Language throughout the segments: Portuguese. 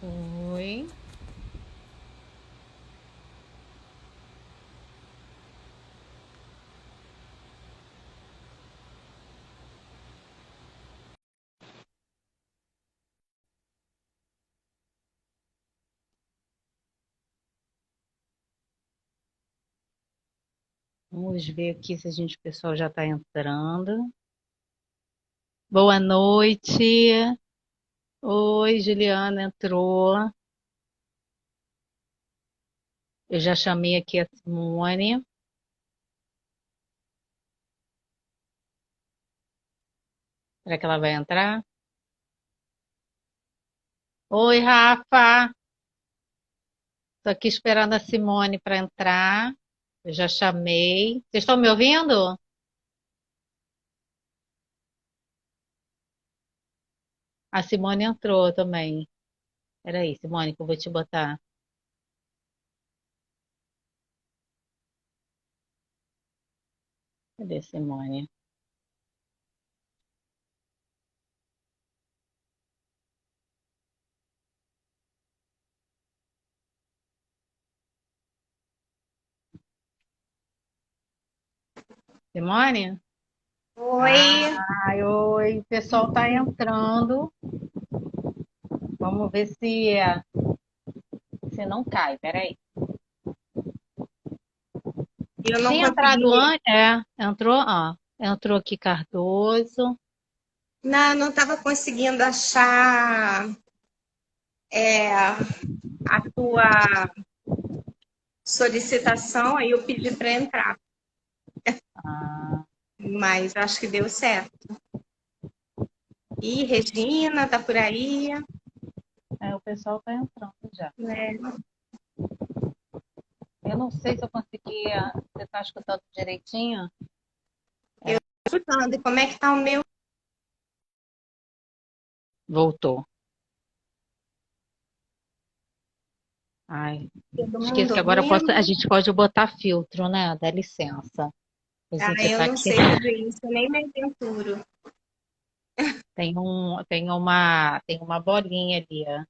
Oi. Vamos ver aqui se o pessoal já está entrando. Boa noite. Oi, Juliana entrou. Eu já chamei aqui a Simone. Será que ela vai entrar? Oi, Rafa. Estou aqui esperando a Simone para entrar. Eu já chamei. Vocês estão me ouvindo? A Simone entrou também. Peraí, Simone, que eu vou te botar. Cadê a Simone? Simone? Oi, Ai, oi, o pessoal está entrando. Vamos ver se não cai. Peraí. eu não Tem entrado consegui. antes? Entrou, ó. Entrou aqui Cardoso. Não estava conseguindo achar a tua solicitação, aí eu pedi para entrar, Ah, mas acho que deu certo. E Regina tá por aí, o pessoal está entrando já. né? Eu não sei se eu conseguia. Você está escutando direitinho? Eu tô escutando. E como é que tá o meu? Voltou. Ai, Todo esqueci mundo que agora a ouvindo? gente pode botar filtro, né? Dá licença. Ah, Assim que eu tá não aqui. sei fazer isso, eu nem me aventuro. Tem uma bolinha ali, ó.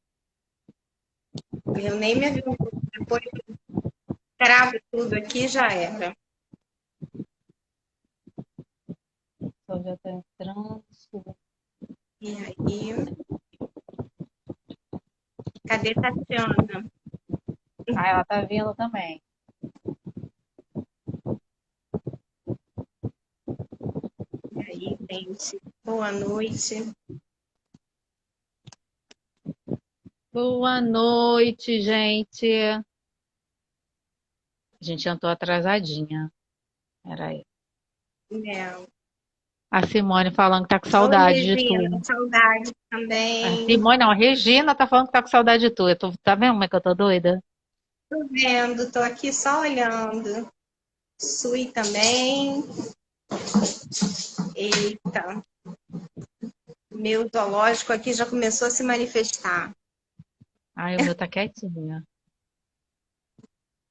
Eu nem me aventuro. Depois eu travo tudo aqui já era. O pessoal já está entrando. E aí, cadê Tatiana? Ah, ela tá vindo também. E aí, gente, boa noite. Boa noite, gente. A gente entrou atrasadinha. Peraí. É. A Simone falando que tá com Oi, saudade de Regina, tu. saudade A também. Simone, não, a Regina tá falando que tá com saudade de tu. Tá vendo como é que eu tô doida? Tô vendo, tô aqui só olhando. Sui também. Eita, meu zoológico aqui já começou a se manifestar. Ai, o meu tá quietinho.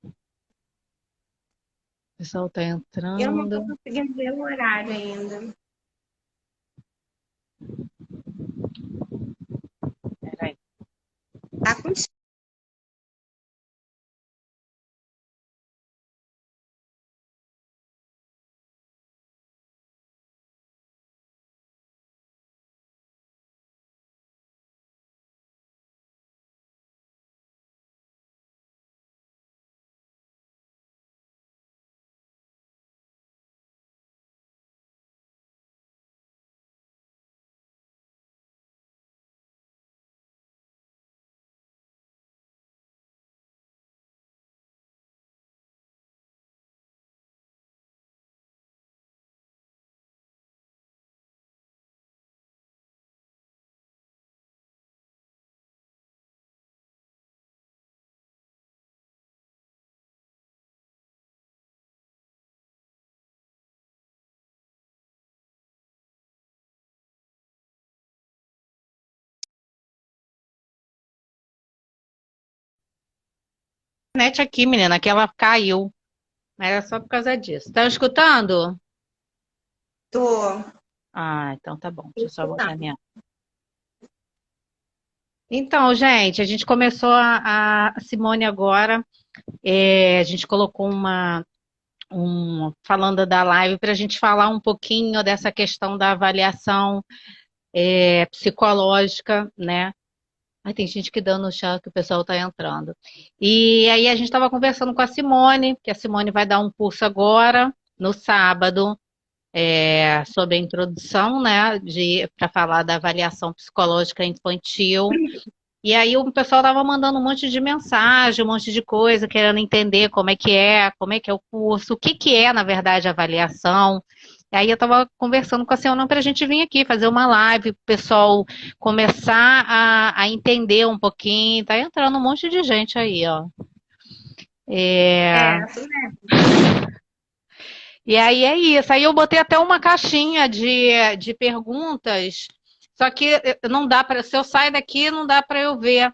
O pessoal tá Eu não tô entrando. conseguindo ver o horário ainda. Peraí. Tá com Net aqui, menina, que ela caiu. Mas era só por causa disso. Tá escutando? tô Ah, então tá bom. Deixa eu só botar escutando. minha. Então, gente, a gente começou a Simone agora. A gente colocou falando da live para a gente falar um pouquinho dessa questão da avaliação psicológica, né? Aí tem gente que dando no chá que o pessoal está entrando. E aí a gente estava conversando com a Simone, que a Simone vai dar um curso agora, no sábado, sobre a introdução, né, para falar da avaliação psicológica infantil. E aí o pessoal estava mandando um monte de mensagem, um monte de coisa, querendo entender como é que é o curso, o que que é, na verdade, a avaliação. E aí eu estava conversando com a senhora para a gente vir aqui fazer uma live, o pessoal começar a entender um pouquinho. Tá entrando um monte de gente aí, ó. É, Tudo bem. E aí é isso. Aí eu botei até uma caixinha de perguntas, só que não dá para. Se eu sair daqui, não dá para eu ver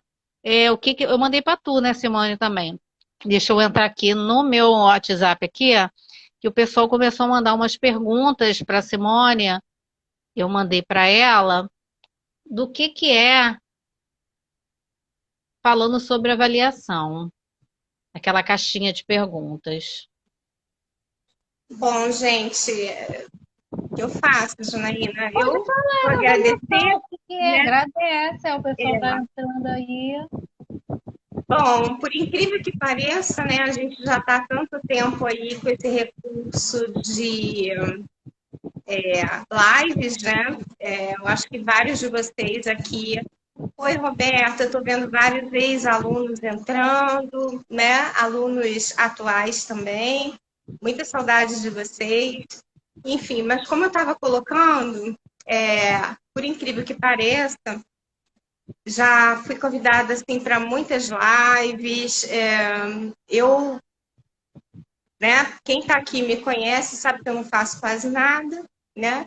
o que eu mandei para tu, né, Simone, também. Deixa eu entrar aqui no meu WhatsApp aqui, ó, que o pessoal começou a mandar umas perguntas para Simone. Eu mandei para ela do que é falando sobre avaliação, aquela caixinha de perguntas. Bom, gente, o que eu faço, Janaína? Pode Eu falar vou da avaliação, agradecer, o que que é? né? Agradece, o pessoal está É, entrando aí. bom, por incrível que pareça, né, a gente já está há tanto tempo aí com esse recurso de lives, né? Eu acho que vários de vocês aqui. Oi, Roberta, eu estou vendo vários ex-alunos entrando, né? Alunos atuais também. Muitas saudades de vocês. Enfim, mas como eu estava colocando, por incrível que pareça, já fui convidada assim para muitas lives. Eu, né? Quem está aqui me conhece sabe que eu não faço quase nada, né?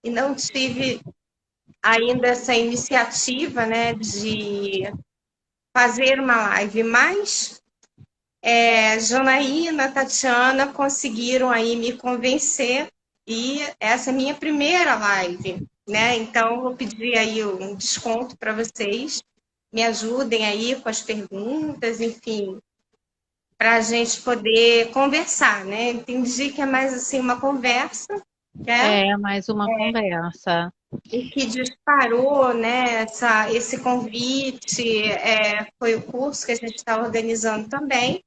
E não tive ainda essa iniciativa, né, de fazer uma live, mas Janaína, Tatiana conseguiram aí me convencer e essa é a minha primeira live, né? Então vou pedir aí um desconto para vocês, me ajudem aí com as perguntas, enfim, para a gente poder conversar, né? Entendi que é mais assim uma conversa, né? É, mais uma conversa. O que disparou, né, esse convite foi o curso que a gente está organizando também.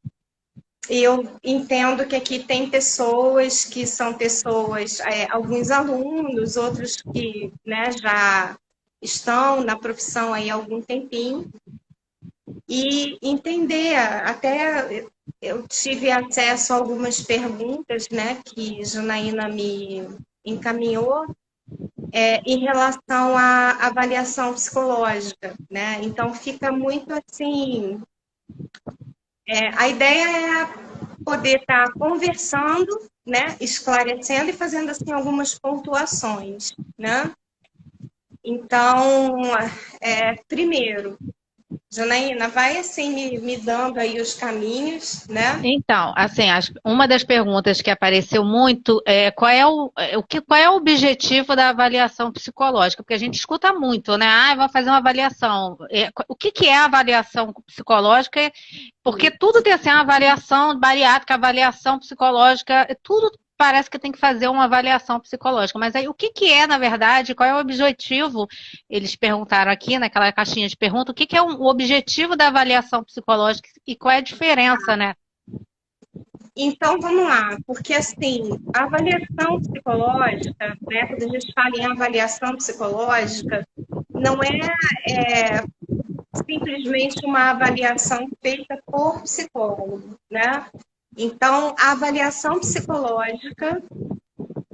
E eu entendo que aqui tem pessoas que são pessoas, alguns alunos, outros que, né, já estão na profissão aí há algum tempinho, e entender, até eu tive acesso a algumas perguntas, né, que Janaína me encaminhou, em relação à avaliação psicológica, né? Então fica muito assim, a ideia é poder estar conversando, né, esclarecendo e fazendo assim algumas pontuações, né? Então, primeiro, Janaína, vai assim me dando aí os caminhos, né? Então, assim, uma das perguntas que apareceu muito é qual é o objetivo da avaliação psicológica? Porque a gente escuta muito, né? Ah, vou fazer uma avaliação. O que que é a avaliação psicológica? Porque tudo tem assim, a avaliação bariátrica, avaliação psicológica, tudo parece que tem que fazer uma avaliação psicológica. Mas aí, o que que é, na verdade, qual é o objetivo? Eles perguntaram aqui naquela caixinha de pergunta, o que que é o objetivo da avaliação psicológica e qual é a diferença, né? Então, vamos lá, porque assim, a avaliação psicológica, né, quando a gente fala em avaliação psicológica, não é simplesmente uma avaliação feita por psicólogo, né? Então, a avaliação psicológica,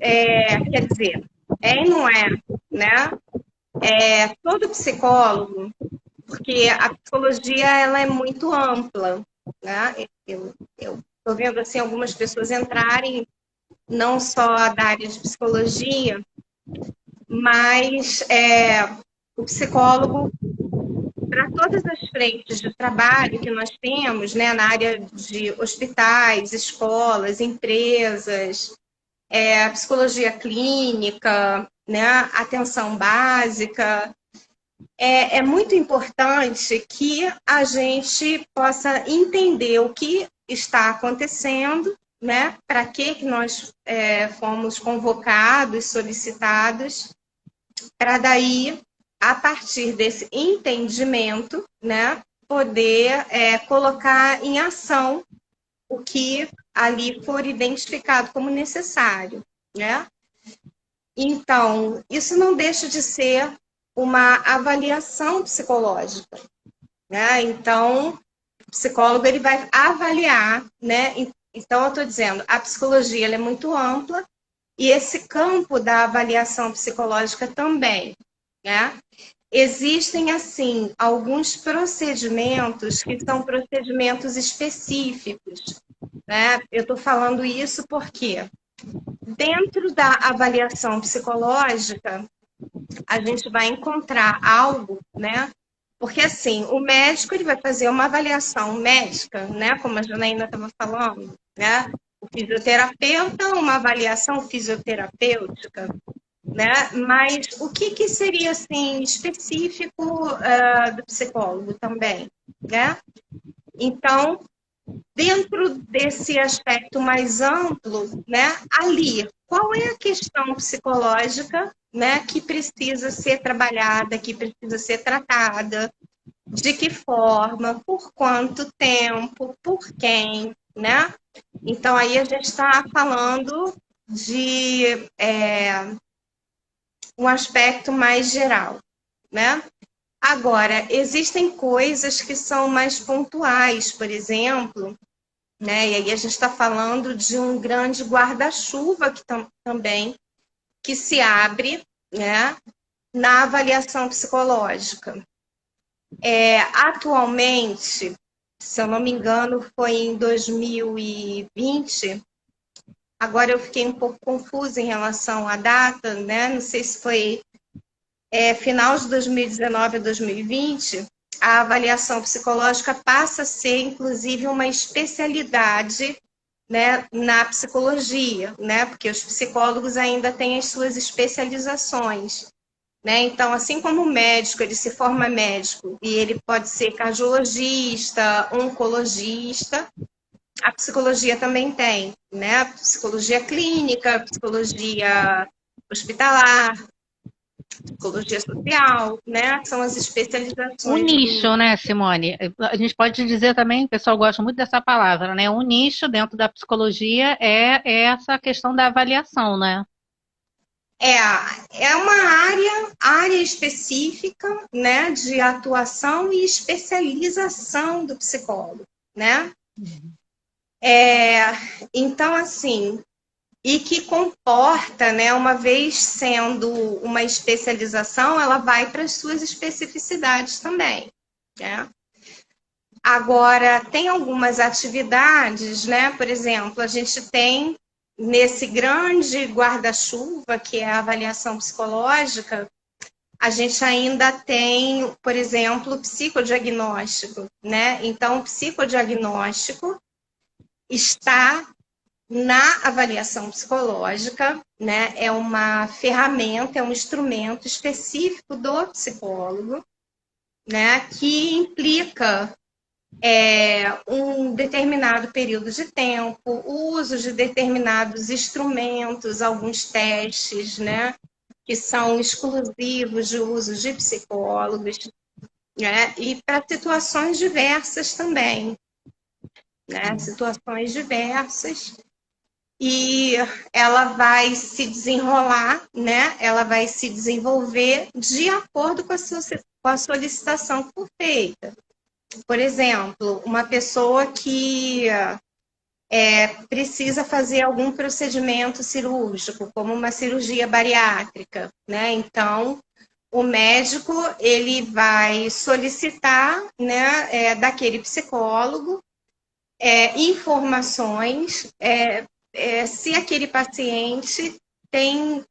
quer dizer, e não é, né? Todo psicólogo, porque a psicologia ela é muito ampla, né? Eu estou vendo assim algumas pessoas entrarem não só da área de psicologia, mas o psicólogo para todas as frentes de trabalho que nós temos, né, na área de hospitais, escolas, empresas, psicologia clínica, né, atenção básica, é muito importante que a gente possa entender o que está acontecendo, né? Para que nós fomos convocados, solicitados, para daí, a partir desse entendimento, né, poder colocar em ação o que ali for identificado como necessário, né? Então, isso não deixa de ser uma avaliação psicológica, né? Então, o psicólogo ele vai avaliar, né? Então, eu estou dizendo, a psicologia ela é muito ampla e esse campo da avaliação psicológica também, né? Existem, assim, alguns procedimentos que são procedimentos específicos, né? Eu estou falando isso porque dentro da avaliação psicológica, a gente vai encontrar algo, né? Porque assim, o médico ele vai fazer uma avaliação médica, né? Como a Janaína estava falando, né? O fisioterapeuta, uma avaliação fisioterapêutica, né? Mas o que seria assim específico do psicólogo também, né? Então, dentro desse aspecto mais amplo, né, ali, qual é a questão psicológica, né, que precisa ser trabalhada, que precisa ser tratada, de que forma, por quanto tempo, por quem, né? Então, aí a gente está falando de um aspecto mais geral, né? Agora, existem coisas que são mais pontuais, por exemplo, né? E aí a gente está falando de um grande guarda-chuva que também que se abre, né, na avaliação psicológica. Atualmente, se eu não me engano, foi em 2020. Agora eu fiquei um pouco confusa em relação à data, né? Não sei se foi final de 2019 a 2020. A avaliação psicológica passa a ser, inclusive, uma especialidade, né, na psicologia, né, porque os psicólogos ainda têm as suas especializações, né, então, assim como o médico, ele se forma médico e ele pode ser cardiologista, oncologista, a psicologia também tem, né, psicologia clínica, psicologia hospitalar, psicologia social, né, são as O especializações nicho, né, Simone? A gente pode dizer também, o pessoal gosta muito dessa palavra, né? O nicho dentro da psicologia é essa questão da avaliação, né? É uma área específica, né, de atuação e especialização do psicólogo, né? Então, assim, e que comporta, né, uma vez sendo uma especialização, ela vai para as suas especificidades também, né? Agora, tem algumas atividades, né? Por exemplo, a gente tem nesse grande guarda-chuva, que é a avaliação psicológica, a gente ainda tem, por exemplo, o psicodiagnóstico, né? Então, o psicodiagnóstico está na avaliação psicológica, né? É uma ferramenta, é um instrumento específico do psicólogo, né? Que implica um determinado período de tempo, o uso de determinados instrumentos, alguns testes, né? Que são exclusivos de uso de psicólogos, né? E para situações diversas também, né? Situações diversas. E ela vai se desenrolar, né? Ela vai se desenvolver de acordo com a solicitação que for feita. Por exemplo, uma pessoa que precisa fazer algum procedimento cirúrgico, como uma cirurgia bariátrica, né? Então, o médico ele vai solicitar, né, daquele psicólogo informações se aquele paciente tem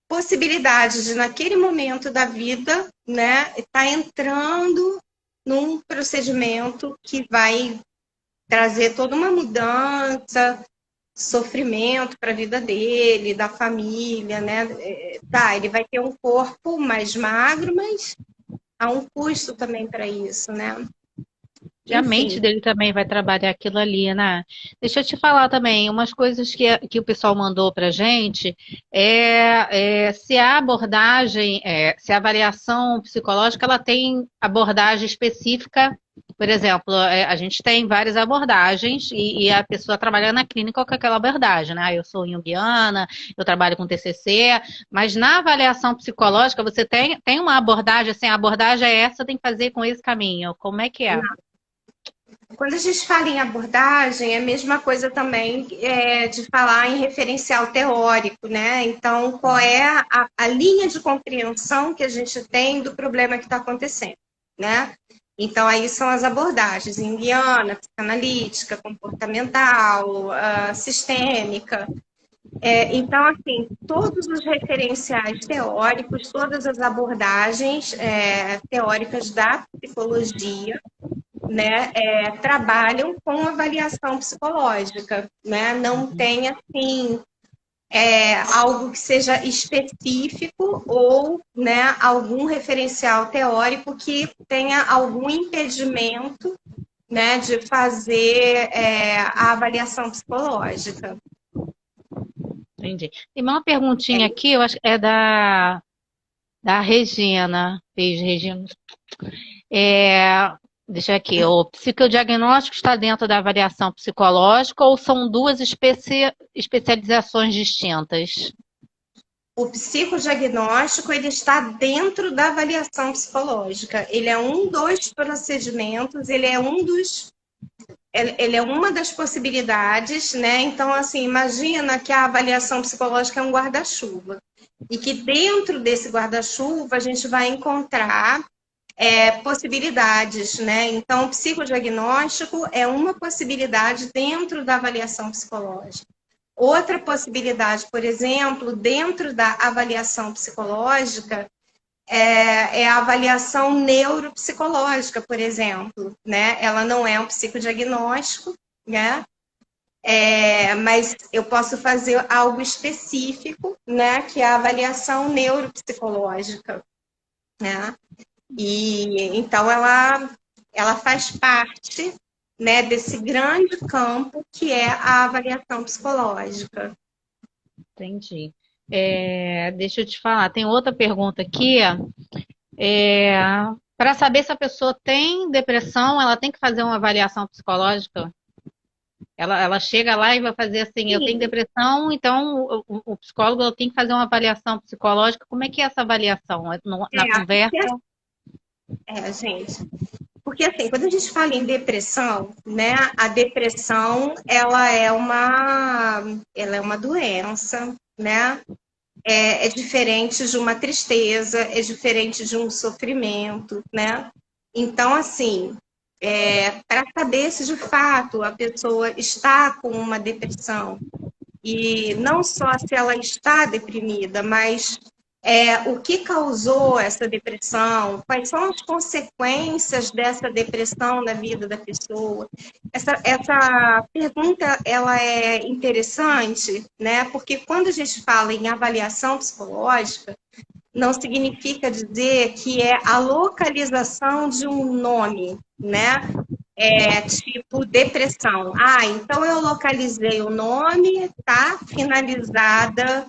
possibilidade de, naquele momento da vida, né, estar entrando num procedimento que vai trazer toda uma mudança, sofrimento para a vida dele, da família, né? Tá, ele vai ter um corpo mais magro, mas há um custo também para isso, né? E a mente Enfim, dele também vai trabalhar aquilo ali, né? Deixa eu te falar também, umas coisas que o pessoal mandou pra gente se a abordagem, se a avaliação psicológica, ela tem abordagem específica. Por exemplo, a gente tem várias abordagens e a pessoa trabalha na clínica com aquela abordagem, né? Eu sou junguiana, eu trabalho com TCC, mas na avaliação psicológica você tem uma abordagem, assim, a abordagem é essa, tem que fazer com esse caminho. Como é que é? quando a gente fala em abordagem, é a mesma coisa também de falar em referencial teórico, né? Então, qual é a linha de compreensão que a gente tem do problema que está acontecendo, né? Então, aí são as abordagens junguiana, psicanalítica, comportamental, sistêmica. Então, assim, todos os referenciais teóricos, todas as abordagens teóricas da psicologia, né, trabalham com avaliação psicológica, né? Não tem assim algo que seja específico ou, né, algum referencial teórico que tenha algum impedimento, né, de fazer a avaliação psicológica. Entendi. Tem uma perguntinha aqui, eu acho que é da Regina. Beijo, Regina. É, deixa aqui, o psicodiagnóstico está dentro da avaliação psicológica ou são duas especializações distintas? O psicodiagnóstico ele está dentro da avaliação psicológica. Ele é um dos procedimentos, ele é uma das possibilidades, né? Então, assim, imagina que a avaliação psicológica é um guarda-chuva. E que dentro desse guarda-chuva a gente vai encontrar possibilidades, né? Então, o psicodiagnóstico é uma possibilidade dentro da avaliação psicológica. Outra possibilidade, por exemplo, dentro da avaliação psicológica, a avaliação neuropsicológica, por exemplo, né? Ela não é um psicodiagnóstico, né? Mas eu posso fazer algo específico, né? Que é a avaliação neuropsicológica, né? E então ela faz parte, né, desse grande campo que é a avaliação psicológica. Entendi. Deixa eu te falar, tem outra pergunta aqui. Para saber se a pessoa tem depressão, ela tem que fazer uma avaliação psicológica? Ela chega lá e vai fazer assim, eu tenho Sim, depressão, então o psicólogo tem que fazer uma avaliação psicológica. Como é que é essa avaliação? Na conversa? porque, gente, porque assim, quando a gente fala em depressão, né, a depressão ela é uma doença, né? É diferente de uma tristeza, é diferente de um sofrimento, né? Então, assim, para saber se de fato a pessoa está com uma depressão, e não só se ela está deprimida, mas o que causou essa depressão, quais são as consequências dessa depressão na vida da pessoa. Essa pergunta ela é interessante, né? Porque quando a gente fala em avaliação psicológica, não significa dizer que é a localização de um nome, né? Tipo depressão. Ah, então eu localizei o nome, tá finalizada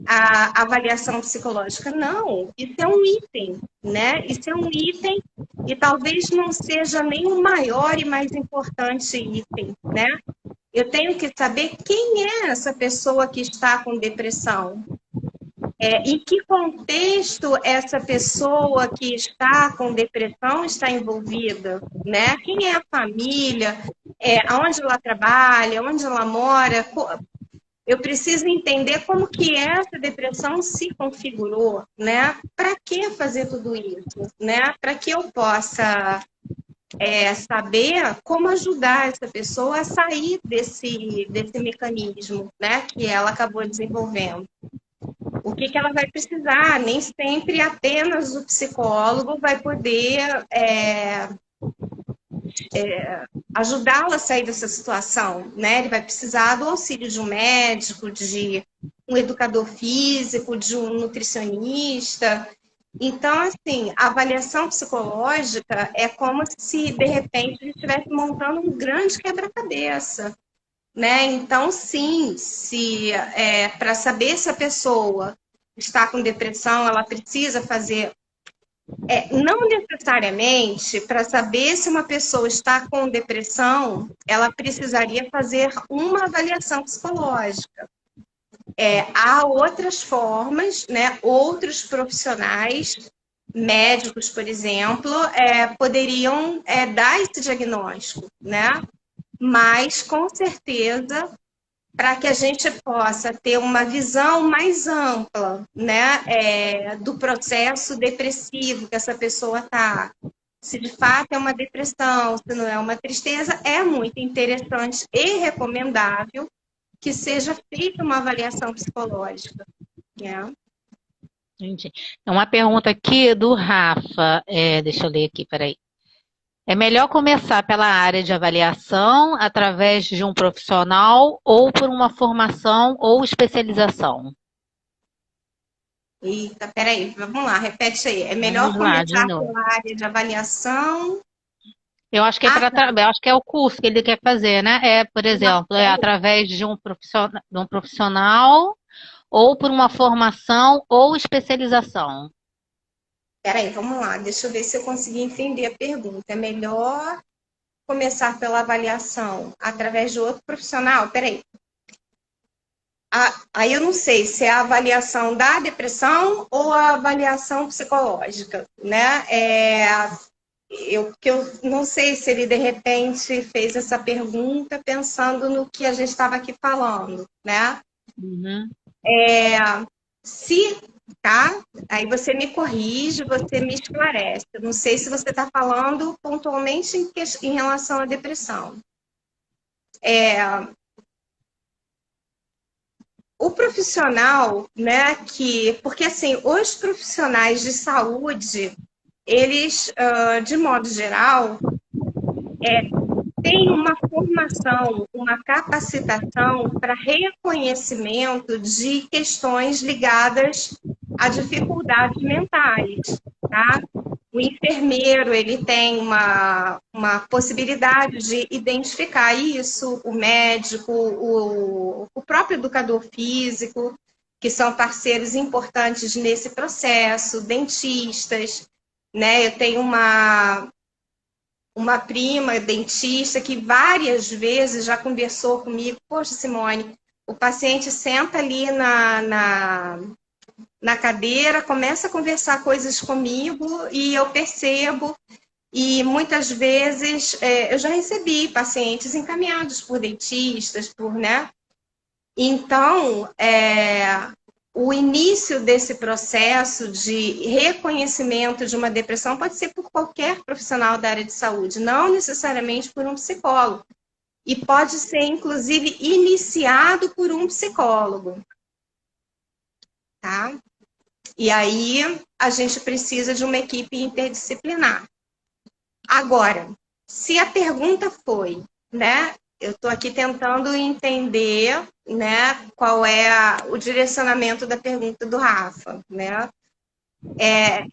a avaliação psicológica. Não, isso é um item, né? Isso é um item e talvez não seja nem o maior e mais importante item, né? Eu tenho que saber quem é essa pessoa que está com depressão. Em que contexto essa pessoa que está com depressão está envolvida, né? Quem é a família, aonde ela trabalha, onde ela mora. Eu preciso entender como que essa depressão se configurou, né? Para que fazer tudo isso, né? Para que eu possa saber como ajudar essa pessoa a sair desse mecanismo, né? Que ela acabou desenvolvendo. O que ela vai precisar? Nem sempre apenas o psicólogo vai poder ajudá-lo a sair dessa situação, né? Ele vai precisar do auxílio de um médico, de um educador físico, de um nutricionista. Então, assim, a avaliação psicológica é como se, de repente, ele estivesse montando um grande quebra-cabeça, né? Então, sim, se para saber se a pessoa está com depressão, ela precisa fazer não necessariamente para saber se uma pessoa está com depressão, ela precisaria fazer uma avaliação psicológica. Há outras formas, né? Outros profissionais, médicos, por exemplo, poderiam dar esse diagnóstico, né? Mas, com certeza, para que a gente possa ter uma visão mais ampla, né, do processo depressivo que essa pessoa está. Se de fato é uma depressão, se não é uma tristeza, é muito interessante e recomendável que seja feita uma avaliação psicológica. Né? Entendi. É uma pergunta aqui do Rafa. Deixa eu ler aqui, peraí. É melhor começar pela área de avaliação, através de um profissional, ou por uma formação ou especialização? Eita, peraí, vamos lá, repete aí. É melhor Vamos lá, de começar novo. pela área de avaliação. Eu acho que é Ah, tá. eu acho que é o curso que ele quer fazer, né? Por Não, exemplo, através de um profissional, ou por uma formação ou especialização. peraí, vamos lá, deixa eu ver se eu consegui entender a pergunta. É melhor começar pela avaliação através de outro profissional? Peraí. Aí eu não sei se é a avaliação da depressão ou a avaliação psicológica, né? Que eu não sei se ele de repente fez essa pergunta pensando no que a gente estava aqui falando, né? Uhum. Se, tá? Aí você me corrige, você me esclarece. Eu não sei se você está falando pontualmente em relação à depressão. O profissional, né, porque assim, os profissionais de saúde, eles, de modo geral, têm uma formação, uma capacitação para reconhecimento de questões ligadas a dificuldades mentais, tá? O enfermeiro, ele tem uma possibilidade de identificar isso, o médico, o próprio educador físico, que são parceiros importantes nesse processo, dentistas, né? Eu tenho uma prima dentista que várias vezes já conversou comigo. Poxa, Simone, o paciente senta ali na cadeira, começa a conversar coisas comigo e eu percebo. E muitas vezes eu já recebi pacientes encaminhados por dentistas, né? Então, o início desse processo de reconhecimento de uma depressão pode ser por qualquer profissional da área de saúde, não necessariamente por um psicólogo. E pode ser, inclusive, iniciado por um psicólogo. Tá? E aí, a gente precisa de uma equipe interdisciplinar. Agora, se a pergunta foi, né? Eu estou aqui tentando entender, né, qual é o direcionamento da pergunta do Rafa, né?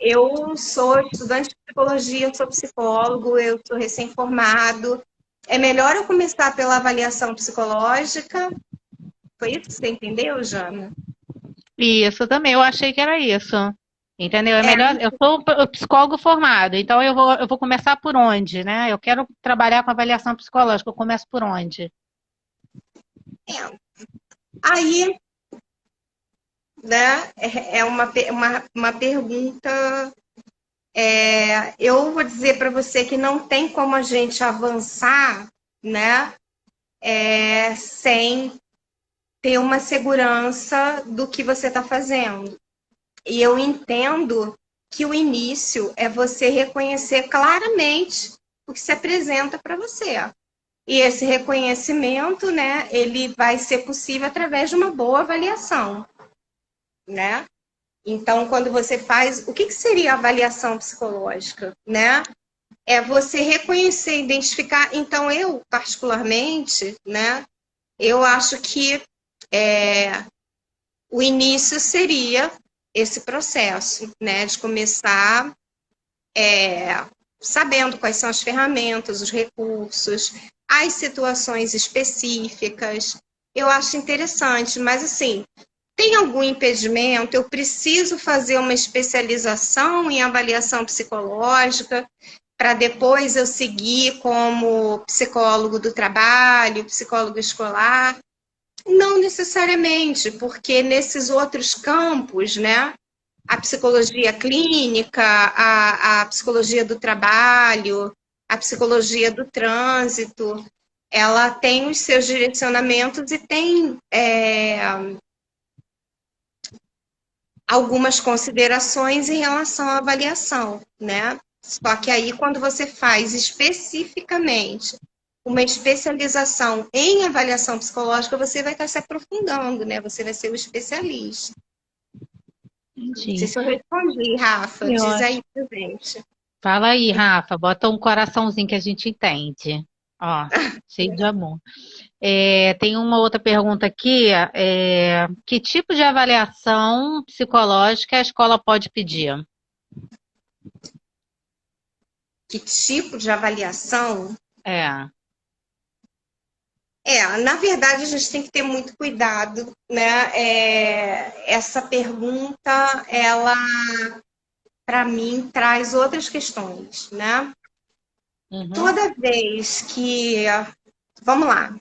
Eu sou estudante de psicologia, eu sou psicólogo, eu sou recém-formado. É melhor eu começar pela avaliação psicológica? Foi isso que você entendeu, Jana? Isso também, eu achei que era isso. Entendeu? É É, melhor. Eu sou psicólogo formado, então eu vou começar por onde, né? Eu quero trabalhar com avaliação psicológica, eu começo por onde? é. Aí, né, é uma pergunta. Eu vou dizer para você que não tem como a gente avançar, né, sem ter uma segurança do que você está fazendo. E eu entendo que o início é você reconhecer claramente o que se apresenta para você. E esse reconhecimento, né, ele vai ser possível através de uma boa avaliação, né? Então, quando você faz, o que seria a avaliação psicológica, né? É você reconhecer, identificar. Então, eu, particularmente, né, eu acho que o início seria esse processo, né, de começar sabendo quais são as ferramentas, os recursos, as situações específicas. Eu acho interessante, mas assim, tem algum impedimento? Eu preciso fazer uma especialização em avaliação psicológica para depois eu seguir como psicólogo do trabalho, psicólogo escolar? Não necessariamente, porque nesses outros campos, né, a psicologia clínica, a psicologia do trabalho, a psicologia do trânsito, ela tem os seus direcionamentos e tem algumas considerações em relação à avaliação, né? Só que aí, quando você faz especificamente uma especialização em avaliação psicológica, você vai estar se aprofundando, né? Você vai ser o especialista. Não sei Entendi. se eu respondi, Rafa. Diz Eu- aí pra gente. Fala aí, Rafa, bota um coraçãozinho que a gente entende. Ó, cheio de amor. Tem uma outra pergunta aqui. Que tipo de avaliação psicológica a escola pode pedir? Que tipo de avaliação? É. Na verdade, a gente tem que ter muito cuidado, né? Essa pergunta, ela, para mim, traz outras questões, né? Uhum. Toda vez que, vamos lá,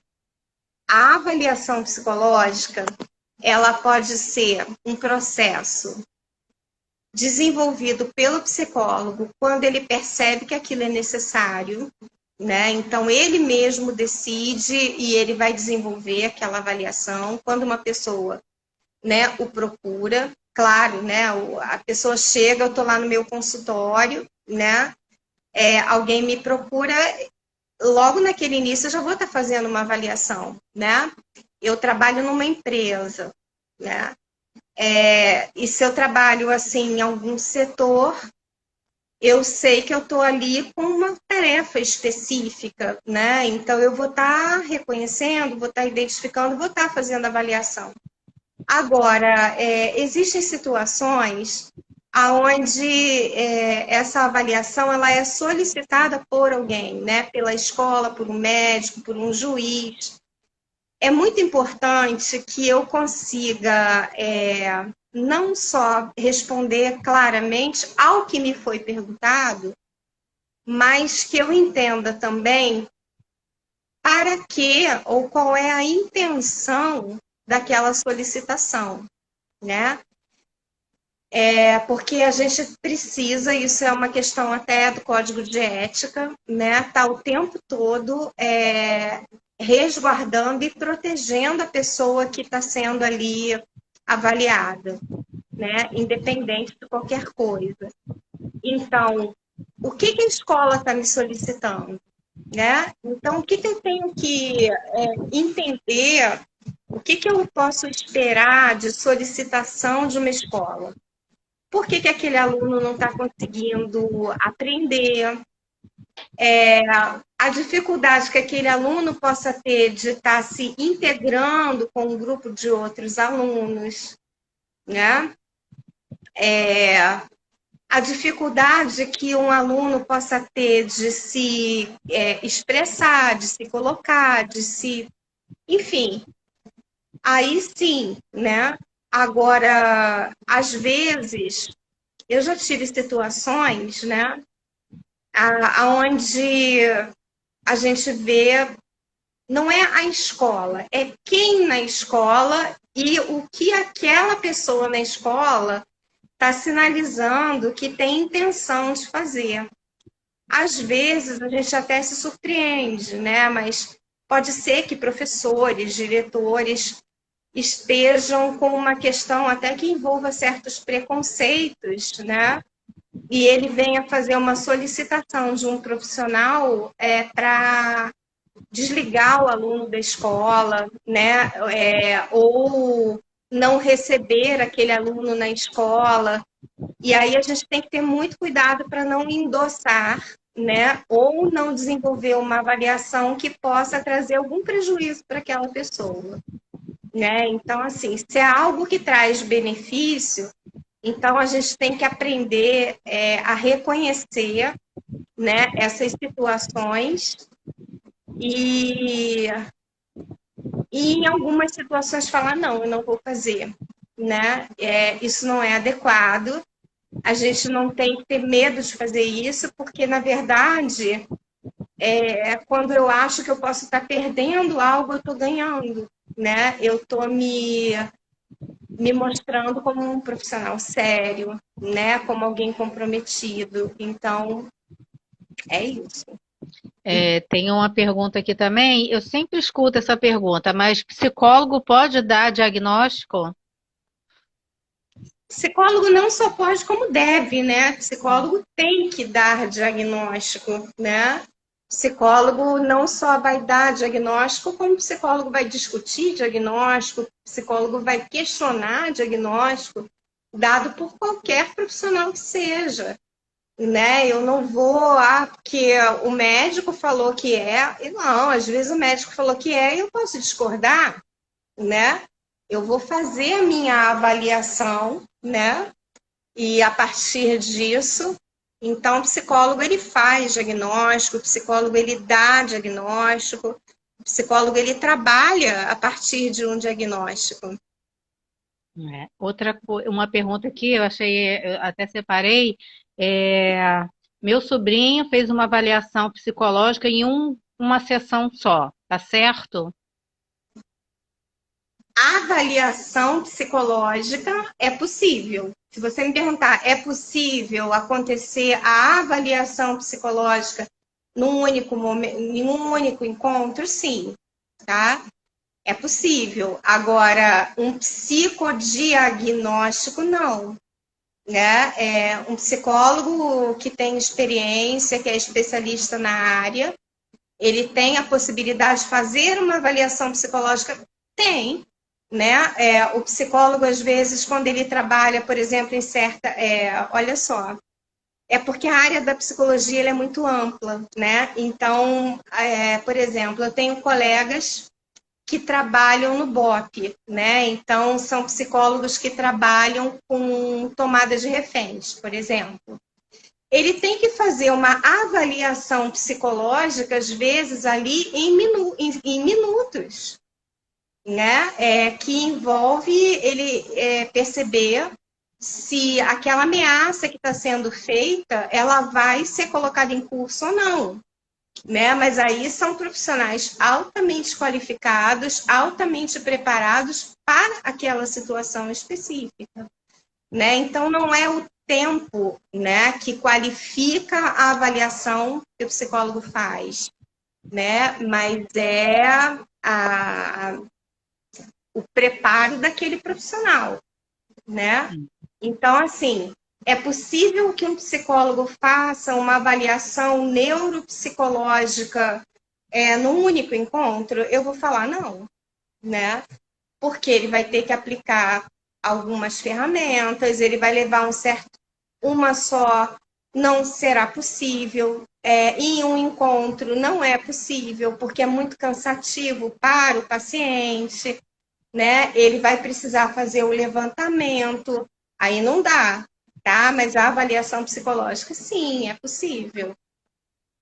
a avaliação psicológica, ela pode ser um processo desenvolvido pelo psicólogo quando ele percebe que aquilo é necessário, né? Então ele mesmo decide e ele vai desenvolver aquela avaliação quando uma pessoa, né, o procura. Claro, né? A pessoa chega, eu estou lá no meu consultório, né? Alguém me procura, logo naquele início eu já vou estar fazendo uma avaliação, né? Eu trabalho numa empresa, né? E se eu trabalho assim em algum setor, eu sei que eu estou ali com uma tarefa específica, né? Então eu vou estar reconhecendo, vou estar identificando, vou estar fazendo avaliação. Agora, existem situações onde essa avaliação ela é solicitada por alguém, né? Pela escola, por um médico, por um juiz. É muito importante que eu consiga não só responder claramente ao que me foi perguntado, mas que eu entenda também para que ou qual é a intenção daquela solicitação, né? Porque a gente precisa, isso é uma questão até do código de ética, né? Tá o tempo todo resguardando e protegendo a pessoa que está sendo ali avaliada, né? Independente de qualquer coisa. Então, o que a escola está me solicitando, né? Então, o que eu tenho que entender, o que eu posso esperar de solicitação de uma escola? Por que aquele aluno não está conseguindo aprender? A dificuldade que aquele aluno possa ter de estar se integrando com um grupo de outros alunos, né? A dificuldade que um aluno possa ter de se expressar, de se colocar, de se. Enfim, aí sim, né? Agora, às vezes, eu já tive situações, né? Onde a gente vê, não é a escola, é quem na escola e o que aquela pessoa na escola está sinalizando que tem intenção de fazer. Às vezes a gente até se surpreende, né? Mas pode ser que professores, diretores estejam com uma questão até que envolva certos preconceitos, né? E ele venha fazer uma solicitação de um profissional para desligar o aluno da escola, né? Ou não receber aquele aluno na escola. E aí a gente tem que ter muito cuidado para não endossar, né? Ou não desenvolver uma avaliação que possa trazer algum prejuízo para aquela pessoa, né? Então, assim, se é algo que traz benefício, então a gente tem que aprender a reconhecer, né, essas situações e, e em algumas situações falar, não, eu não vou fazer, né? Isso não é adequado. A gente não tem que ter medo de fazer isso, porque, na verdade, quando eu acho que eu posso estar perdendo algo, eu estou ganhando, né? Eu estou me mostrando como um profissional sério, né? Como alguém comprometido. Então, é isso. Tem uma pergunta aqui também. Eu sempre escuto essa pergunta, mas psicólogo pode dar diagnóstico? Psicólogo não só pode, como deve, né? Psicólogo tem que dar diagnóstico, né? Psicólogo não só vai dar diagnóstico, como psicólogo vai discutir diagnóstico, psicólogo vai questionar diagnóstico, dado por qualquer profissional que seja, né? Eu não vou, porque o médico falou que é, e não, às vezes o médico falou que é e eu posso discordar, né? Eu vou fazer a minha avaliação, né? E a partir disso, então o psicólogo ele faz diagnóstico, o psicólogo ele dá diagnóstico, o psicólogo ele trabalha a partir de um diagnóstico. Uma pergunta aqui, eu achei, eu até separei. Meu sobrinho fez uma avaliação psicológica em uma sessão só, tá certo? A avaliação psicológica é possível. Se você me perguntar, é possível acontecer a avaliação psicológica num único momento, em um único encontro? Sim, tá? É possível. Agora, um psicodiagnóstico, não. Né? Um psicólogo que tem experiência, que é especialista na área, ele tem a possibilidade de fazer uma avaliação psicológica? Tem. Né? O psicólogo, às vezes, quando ele trabalha, por exemplo, em certa. Olha só, é porque a área da psicologia ela é muito ampla, né? Então, por exemplo, eu tenho colegas que trabalham no BOP, né? Então, são psicólogos que trabalham com tomada de reféns, por exemplo. Ele tem que fazer uma avaliação psicológica, às vezes, ali em minutos, né? Que envolve ele perceber se aquela ameaça que está sendo feita, ela vai ser colocada em curso ou não, né? Mas aí são profissionais altamente qualificados, altamente preparados para aquela situação específica, né? Então não é o tempo, né, que qualifica a avaliação que o psicólogo faz, né? Mas a, o preparo daquele profissional, né? Então, assim, é possível que um psicólogo faça uma avaliação neuropsicológica num único encontro? Eu vou falar não, né? Porque ele vai ter que aplicar algumas ferramentas, ele vai levar uma só não será possível. Em um encontro não é possível, porque é muito cansativo para o paciente, né? Ele vai precisar fazer o levantamento, aí não dá, tá? Mas a avaliação psicológica, sim, é possível.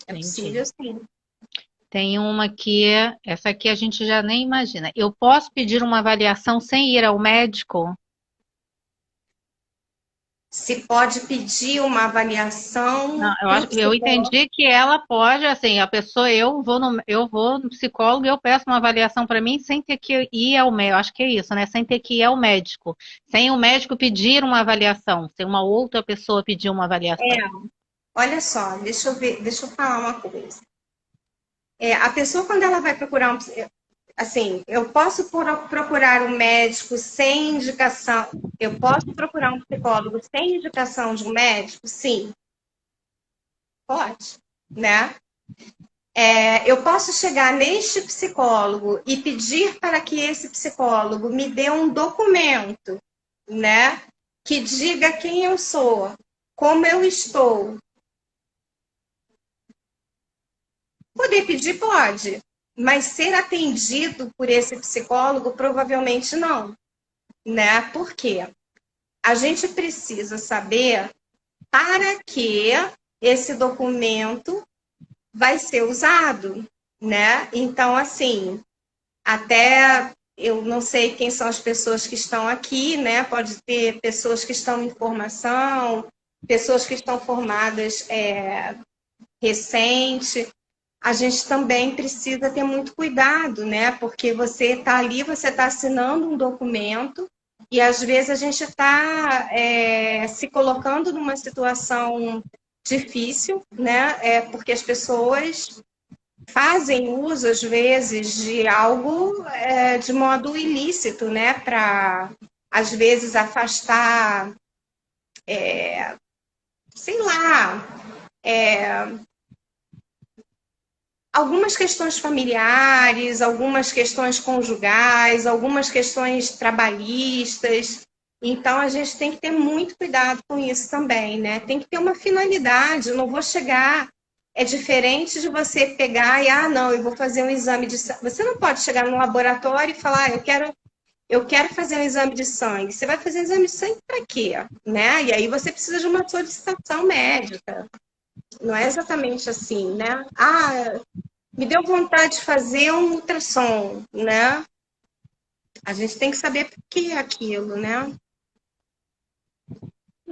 É Entendi. possível, sim. Tem uma que, essa aqui a gente já nem imagina. Eu posso pedir uma avaliação sem ir ao médico? Se pode pedir uma avaliação Não, para o eu psicólogo. entendi que ela pode, assim, a pessoa, eu vou no psicólogo e eu peço uma avaliação para mim sem ter que ir ao médico, acho que é isso, né? Sem ter que ir ao médico, sem o médico pedir uma avaliação, sem uma outra pessoa pedir uma avaliação. Olha só, deixa eu ver, deixa eu falar uma coisa. A pessoa, quando ela vai procurar assim, eu posso procurar um médico sem indicação, eu posso procurar um psicólogo sem indicação de um médico? Sim, pode, né? Eu posso chegar neste psicólogo e pedir para que esse psicólogo me dê um documento, né? Que diga quem eu sou, como eu estou, Poder pedir pode, mas ser atendido por esse psicólogo provavelmente não, né? Por quê? A gente precisa saber para que esse documento vai ser usado, né? Então, assim, até eu não sei quem são as pessoas que estão aqui, né? Pode ter pessoas que estão em formação, pessoas que estão formadas recente. A gente também precisa ter muito cuidado, né? Porque você está ali, você está assinando um documento e às vezes a gente está se colocando numa situação difícil, né? Porque as pessoas fazem uso, às vezes, de algo de modo ilícito, né? Para, às vezes, afastar, sei lá, algumas questões familiares, algumas questões conjugais, algumas questões trabalhistas. Então, a gente tem que ter muito cuidado com isso também, né? Tem que ter uma finalidade. Eu não vou chegar. É diferente de você pegar e, não, eu vou fazer um exame de sangue. Você não pode chegar no laboratório e falar, eu quero fazer um exame de sangue. Você vai fazer um exame de sangue para quê? Né? E aí você precisa de uma solicitação médica. Não é exatamente assim, né? Me deu vontade de fazer um ultrassom, né? A gente tem que saber por que é aquilo, né?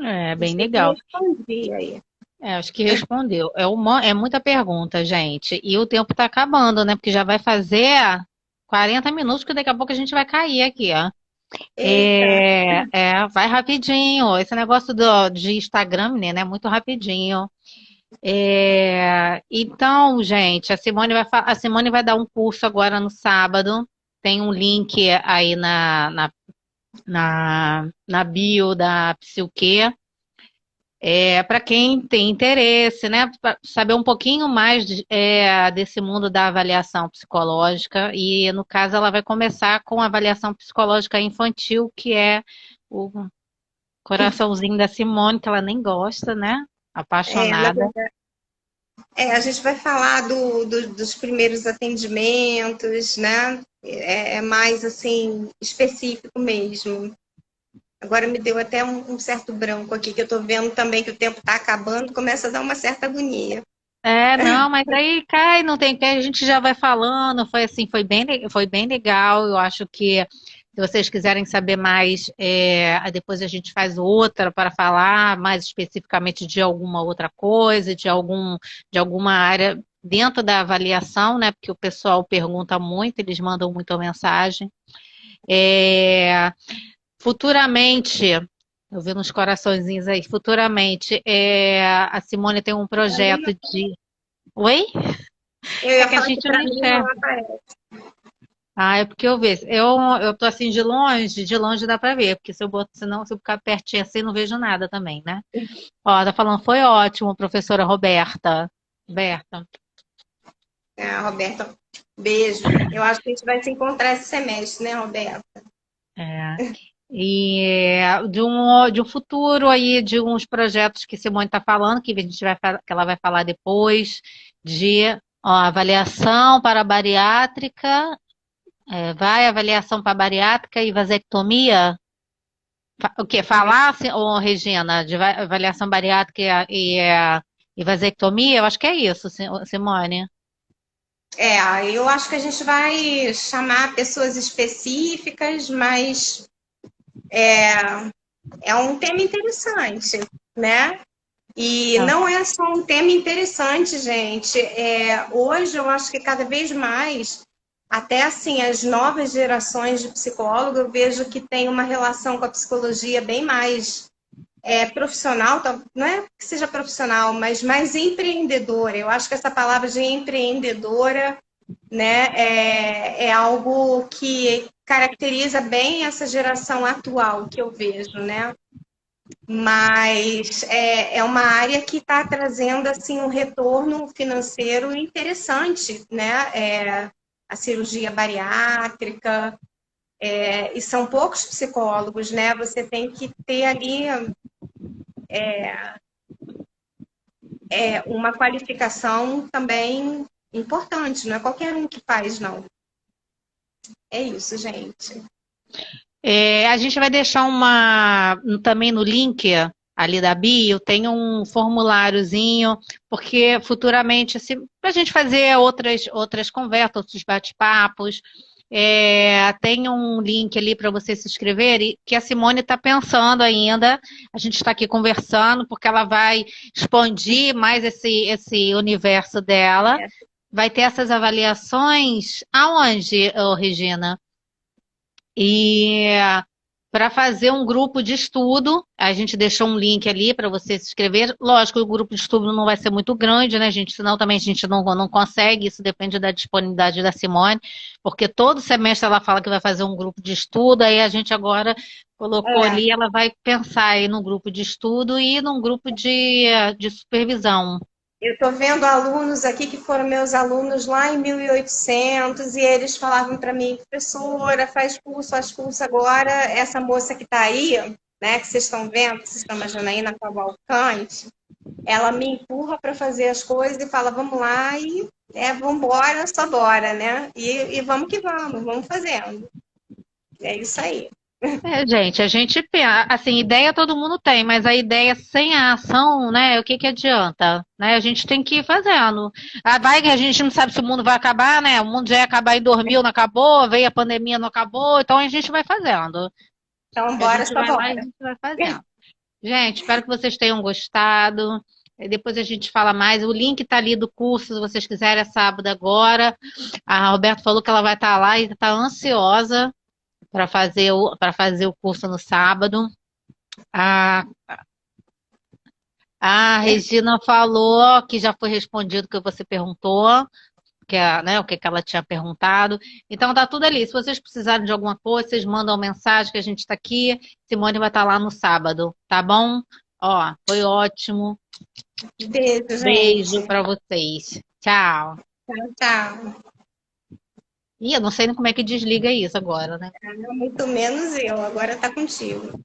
É bem Acho que eu legal. respondi aí. Acho que respondeu. É muita pergunta, gente. E o tempo está acabando, né? Porque já vai fazer 40 minutos que daqui a pouco a gente vai cair aqui, ó. Eita, Vai rapidinho. Esse negócio de Instagram, né? É muito rapidinho. Então, gente, a Simone vai dar um curso agora no sábado. Tem um link aí na bio da Psiuquê. Para quem tem interesse, né, pra saber um pouquinho mais desse mundo da avaliação psicológica, e no caso ela vai começar com a avaliação psicológica infantil, que é o coraçãozinho da Simone, que ela nem gosta, né? na Apaixonada. verdade, a gente vai falar dos primeiros atendimentos, né? É mais assim, específico mesmo. Agora me deu até um certo branco aqui, que eu tô vendo também que o tempo está acabando, começa a dar uma certa agonia. Não, mas aí cai, não tem que, a gente já vai falando, foi assim, foi bem legal, eu acho que se vocês quiserem saber mais, depois a gente faz outra para falar mais especificamente de alguma outra coisa, de alguma área dentro da avaliação, né, porque o pessoal pergunta muito, eles mandam muita mensagem. É, Futuramente, eu vi nos coraçõezinhos aí, futuramente, a Simone tem um Pra mim, projeto de. Oi? eu É ia que a falar que gente para não mim não enxerga. aparece. É porque eu vejo. Eu tô assim de longe dá pra ver, porque senão se eu ficar pertinho assim, não vejo nada também, né? Ó, tá falando, foi ótimo, professora Roberta. Roberta. Roberta, beijo. Eu acho que a gente vai se encontrar esse semestre, né, Roberta? É. De um futuro aí, de uns projetos que Simone está falando, que ela vai falar depois, de avaliação para bariátrica, avaliação para bariátrica e vasectomia. O que? Falar, ô, Regina, de avaliação bariátrica e vasectomia? Eu acho que é isso, Simone. Eu acho que a gente vai chamar pessoas específicas, mas é um tema interessante, né? E Ah, não é só um tema interessante, gente. Hoje eu acho que cada vez mais, até assim, as novas gerações de psicólogos, eu vejo que tem uma relação com a psicologia bem mais profissional, não é que seja profissional, mas mais empreendedora. Eu acho que essa palavra de empreendedora, né, é algo que caracteriza bem essa geração atual que eu vejo, né? Mas é uma área que está trazendo assim um retorno financeiro interessante, né? A cirurgia bariátrica, e são poucos psicólogos, né? Você tem que ter ali uma qualificação também importante, não é qualquer um que faz, não. É isso, gente. A gente vai deixar também no link ali da bio, tem um formuláriozinho, porque futuramente, assim, para a gente fazer outras conversas, outros bate-papos, tem um link ali para você se inscrever, e que a Simone está pensando ainda. A gente está aqui conversando, porque ela vai expandir mais esse universo dela. É. Vai ter essas avaliações aonde, ô, Regina? E para fazer um grupo de estudo, a gente deixou um link ali para você se inscrever. Lógico, o grupo de estudo não vai ser muito grande, né, gente? Senão também a gente não consegue, isso depende da disponibilidade da Simone, porque todo semestre ela fala que vai fazer um grupo de estudo, aí a gente agora colocou É. ali, ela vai pensar aí num grupo de estudo e num grupo de supervisão. Eu estou vendo alunos aqui que foram meus alunos lá em 1800 e eles falavam para mim, professora, faz curso agora. Essa moça que está aí, né, que vocês estão vendo, que vocês estão imaginando aí na Cavalcante, ela me empurra para fazer as coisas e fala, vamos lá e vamos embora, só bora, né? E vamos que vamos fazendo. É isso aí. Gente, a gente pensa, assim, ideia todo mundo tem, mas a ideia sem a ação, né, o que que adianta, né? A gente tem que ir fazendo. Vai que a gente não sabe se o mundo vai acabar, né? O mundo já ia acabar em 2000, não acabou, veio a pandemia, não acabou, então a gente vai fazendo. Então, A bora, gente só vai lá e a bora. gente vai fazendo. Gente, espero que vocês tenham gostado. Depois a gente fala mais. O link tá ali do curso, se vocês quiserem, é sábado agora. A Roberta falou que ela vai estar lá e está ansiosa para fazer o curso no sábado. A, a Regina falou que já foi respondido o que você perguntou, né, o que ela tinha perguntado. Então tá tudo ali. Se vocês precisarem de alguma coisa, vocês mandam uma mensagem que a gente está aqui. Simone vai estar lá no sábado, tá bom? Ó, foi ótimo. Beijo, Beijo gente. para vocês. Tchau. Tchau, tchau. Ih, eu não sei nem como é que desliga isso agora, né? Muito menos eu, agora tá contigo.